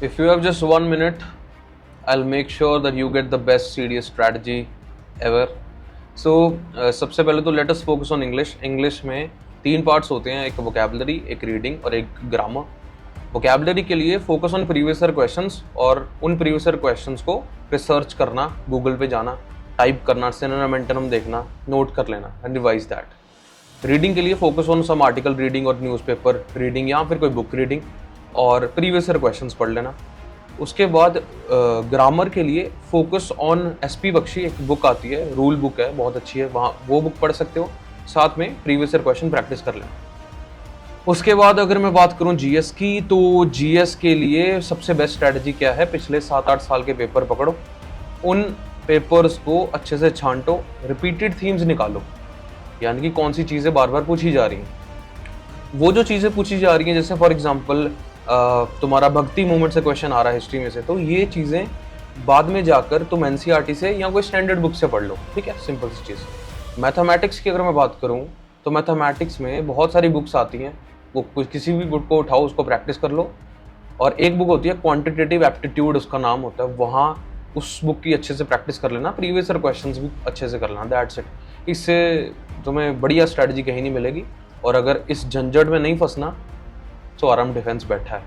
If you have just 1 minute, I'll make sure that you get the best CDS strategy ever. So सबसे पहले तो let us focus on English. English में 3 parts होते हैं, एक vocabulary, एक reading और एक ग्रामर. वोकेबलरी के लिए focus on previous year questions और उन प्रीवियस ईयर क्वेश्चंस को रिसर्च करना, गूगल पे जाना, टाइप करना, सिनोनिम एंटोनिम देखना, नोट कर लेना एंड रिवाइज दैट. रीडिंग के लिए focus on some article reading और न्यूज़पेपर रीडिंग या फिर कोई बुक रीडिंग और प्रीवियस ईयर क्वेश्चंस पढ़ लेना. उसके बाद ग्रामर के लिए फोकस ऑन SP बख्शी, एक बुक आती है, रूल बुक है, बहुत अच्छी है, वहाँ वो बुक पढ़ सकते हो, साथ में प्रीवियस ईयर क्वेश्चन प्रैक्टिस कर लेना. उसके बाद अगर मैं बात करूं GS की, तो GS के लिए सबसे बेस्ट स्ट्रैटेजी क्या है, पिछले 7-8 साल के पेपर पकड़ो, उन पेपर्स को अच्छे से छांटो, रिपीटेड थीम्स निकालो, यानी कि कौन सी चीज़ें बार बार पूछी जा रही हैं. वो जो चीज़ें पूछी जा रही हैं, जैसे फॉर एग्जांपल तुम्हारा भक्ति मूवमेंट से क्वेश्चन आ रहा है हिस्ट्री में से, तो ये चीज़ें बाद में जाकर तुम NCERT से या कोई स्टैंडर्ड बुक से पढ़ लो. ठीक है, सिंपल सी चीज़. मैथमेटिक्स की अगर मैं बात करूँ तो मैथमेटिक्स में बहुत सारी बुक्स आती हैं, वो किसी भी बुक को उठाओ, उसको प्रैक्टिस कर लो. और एक बुक होती है क्वांटिटेटिव एप्टीट्यूड, उसका नाम होता है, वहाँ उस बुक की अच्छे से प्रैक्टिस कर लेना, प्रीवियस ईयर क्वेश्चंस भी अच्छे से कर लेना. That's it. इससे तुम्हें बढ़िया स्ट्रैटेजी कहीं नहीं मिलेगी. और अगर इस झंझट में नहीं फंसना तो आराम डिफेंस बैठा है.